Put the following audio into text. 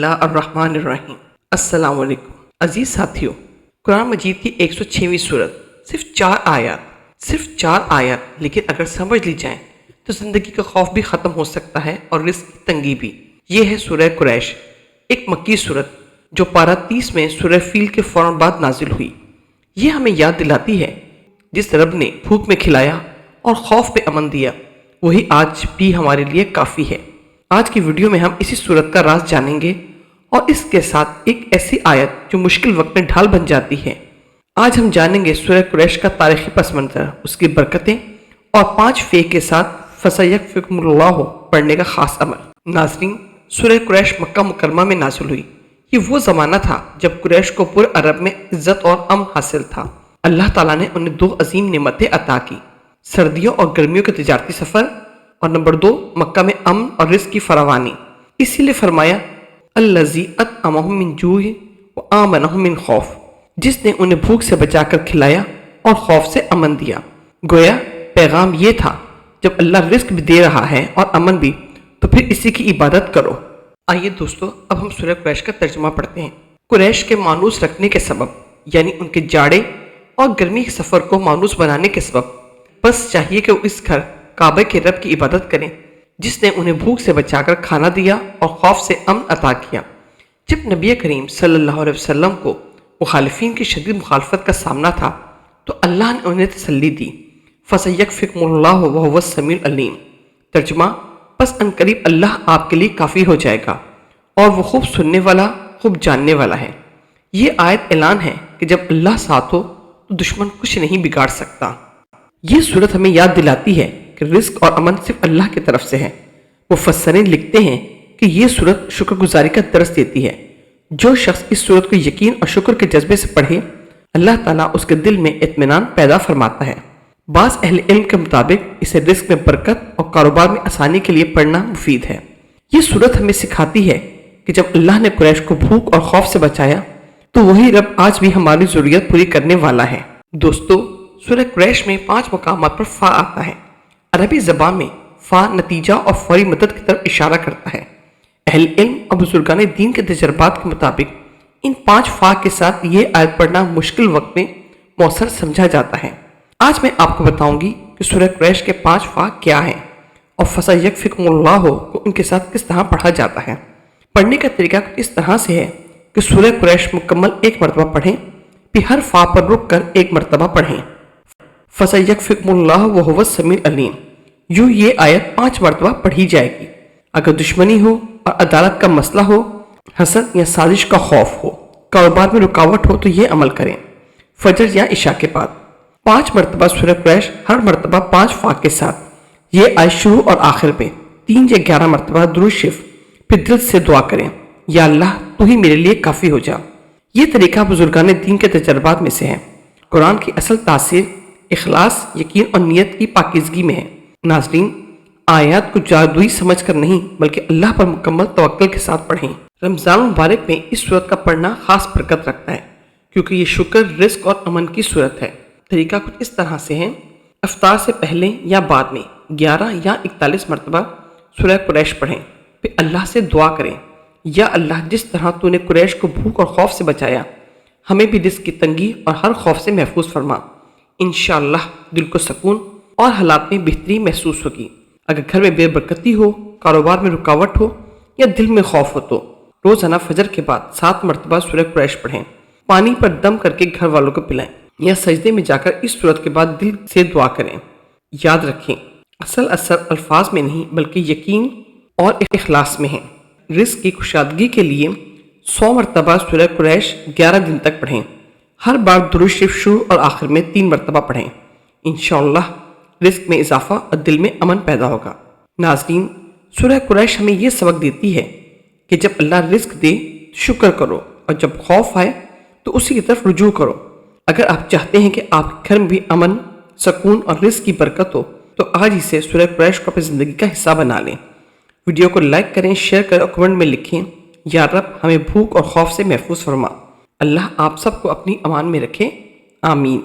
اللہ الرحمن الرحیم۔ السلام علیکم عزیز ساتھیوں، قرآن مجید کی 106ویں سورت، صرف چار آیات، لیکن اگر سمجھ لی جائیں تو زندگی کا خوف بھی ختم ہو سکتا ہے اور رزق کی تنگی بھی۔ یہ ہے سورہ قریش، ایک مکی سورت جو پارہ 30 میں سورہ فیل کے فوراً بعد نازل ہوئی۔ یہ ہمیں یاد دلاتی ہے جس رب نے بھوک میں کھلایا اور خوف پہ امن دیا، وہی آج بھی ہمارے لیے کافی ہے۔ آج کی ویڈیو میں ہم اسی سورت کا راز جانیں گے اور اس کے ساتھ ایک ایسی آیت جو مشکل وقت میں ڈھال بن جاتی ہے۔ آج ہم جانیں گے سورہ قریش کا تاریخی پس منظر، اس کی برکتیں اور 5 فے کے ساتھ فَسَيَكْفِيكُمُ اللَّهُ پڑھنے کا خاص عمل۔ ناظرین، سورہ قریش مکہ مکرمہ میں نازل ہوئی۔ یہ وہ زمانہ تھا جب قریش کو پورے عرب میں عزت اور امن حاصل تھا۔ اللہ تعالیٰ نے انہیں 2 عظیم نعمتیں عطا کی، سردیوں اور گرمیوں کے تجارتی سفر، اور نمبر 2 مکہ میں امن اور رزق کی فراوانی۔ اسی لیے فرمایا الذی اطعمہم من جوع وآمنہم من خوف، جس نے انہیں بھوک سے بچا کر کھلایا اور خوف سے امن دیا۔ گویا پیغام یہ تھا، جب اللہ رزق بھی دے رہا ہے اور امن بھی، تو پھر اسی کی عبادت کرو۔ آئیے دوستو، اب ہم سورہ قریش کا ترجمہ پڑھتے ہیں۔ قریش کے مانوس رکھنے کے سبب، یعنی ان کے جاڑے اور گرمی کے سفر کو مانوس بنانے کے سبب، بس چاہیے کہ وہ اس گھر کعبہ کے رب کی عبادت کریں جس نے انہیں بھوک سے بچا کر کھانا دیا اور خوف سے امن عطا کیا۔ جب نبی کریم صلی اللہ علیہ وسلم کو مخالفین کی شدید مخالفت کا سامنا تھا تو اللہ نے انہیں تسلی دی، فَسَيَكْفِيكُمُ اللَّهُ وَهُوَ السَّمِيعُ الْعَلِيمُ۔ ترجمہ، پس عنقریب اللہ آپ کے لیے کافی ہو جائے گا اور وہ خوب سننے والا، خوب جاننے والا ہے۔ یہ آیت اعلان ہے کہ جب اللہ ساتھ ہو تو دشمن کچھ نہیں بگاڑ سکتا۔ یہ صورت ہمیں یاد دلاتی ہے کہ رزق اور امن صرف اللہ کی طرف سے ہے۔ مفسرین لکھتے ہیں کہ یہ صورت شکر گزاری کا درس دیتی ہے۔ جو شخص اس صورت کو یقین اور شکر کے جذبے سے پڑھے، اللہ تعالیٰ اس کے دل میں اطمینان پیدا فرماتا ہے۔ بعض اہل علم کے مطابق اسے رزق میں برکت اور کاروبار میں آسانی کے لیے پڑھنا مفید ہے۔ یہ صورت ہمیں سکھاتی ہے کہ جب اللہ نے قریش کو بھوک اور خوف سے بچایا تو وہی رب آج بھی ہماری ضرورت پوری کرنے والا ہے۔ دوستو، سورہ قریش میں 5 مقامات پر فا آتا ہے۔ عربی زبان میں فا نتیجہ اور فوری مدد کی طرف اشارہ کرتا ہے۔ اہل علم اور بزرگان دین کے تجربات کے مطابق ان 5 فا کے ساتھ یہ آیت پڑھنا مشکل وقت میں مؤثر سمجھا جاتا ہے۔ آج میں آپ کو بتاؤں گی کہ سورہ قریش کے 5 فا کیا ہیں اور فَسَيَكْفِيكُمُ اللَّهُ کو ان کے ساتھ کس طرح پڑھا جاتا ہے۔ پڑھنے کا طریقہ اس طرح سے ہے کہ سورہ قریش مکمل 1 مرتبہ پڑھیں، پھر ہر فا پر رک کر 1 مرتبہ پڑھیں۔ فَسَيَكْفِيكُمُ اللَّهُ وَهُوَ السَّمِيعُ الْعَلِيمُ، یوں یہ آیت 5 مرتبہ پڑھی جائے گی۔ اگر دشمنی ہو اور عدالت کا مسئلہ ہو، حسد یا سازش کا خوف ہو، کاروبار میں رکاوٹ ہو تو یہ عمل کریں۔ فجر یا عشاء کے بعد 5 مرتبہ سورہ قریش، ہر مرتبہ 5 فا کے ساتھ۔ یہ آیت شروع اور آخر میں 3 یا 11 مرتبہ درود شریف، پھر دل سے دعا کریں، یا اللہ تو ہی میرے لیے کافی ہو جا۔ یہ طریقہ بزرگان دین کے تجربات میں سے ہے۔ قرآن کی اصل تاثیر اخلاص، یقین اور نیت کی پاکیزگی میں ہے۔ ناظرین، آیات کو جادوئی سمجھ کر نہیں بلکہ اللہ پر مکمل توکل کے ساتھ پڑھیں۔ رمضان مبارک میں اس صورت کا پڑھنا خاص برکت رکھتا ہے کیونکہ یہ شکر، رزق اور امن کی صورت ہے۔ طریقہ کچھ اس طرح سے ہے۔ افطار سے پہلے یا بعد میں 11 یا 41 مرتبہ سورہ قریش پڑھیں، پھر اللہ سے دعا کریں، یا اللہ جس طرح تو نے قریش کو بھوک اور خوف سے بچایا، ہمیں بھی رزق کی تنگی اور ہر خوف سے محفوظ فرما۔ انشاءاللہ دل کو سکون اور حالات میں بہتری محسوس ہوگی۔ اگر گھر میں بے برکتی ہو، کاروبار میں رکاوٹ ہو یا دل میں خوف ہو تو روزانہ فجر کے بعد 7 مرتبہ سورہ قریش پڑھیں، پانی پر دم کر کے گھر والوں کو پلائیں، یا سجدے میں جا کر اس سورت کے بعد دل سے دعا کریں۔ یاد رکھیں، اصل اثر الفاظ میں نہیں بلکہ یقین اور اخلاص میں ہے۔ رزق کی کشادگی کے لیے 100 مرتبہ سورہ قریش 11 دن تک پڑھیں، ہر بار درود شریف شروع اور آخر میں 3 مرتبہ پڑھیں۔ انشاءاللہ رزق میں اضافہ اور دل میں امن پیدا ہوگا۔ ناظرین، سورہ قریش ہمیں یہ سبق دیتی ہے کہ جب اللہ رزق دے تو شکر کرو، اور جب خوف آئے تو اسی کی طرف رجوع کرو۔ اگر آپ چاہتے ہیں کہ آپ کے گھر میں بھی امن، سکون اور رزق کی برکت ہو تو آج ہی سے سورہ قریش کو اپنی زندگی کا حصہ بنا لیں۔ ویڈیو کو لائک کریں، شیئر کریں اور کمنٹ میں لکھیں، یا رب ہمیں بھوک اور خوف سے محفوظ فرما۔ اللہ آپ سب کو اپنی امان میں رکھے، آمین۔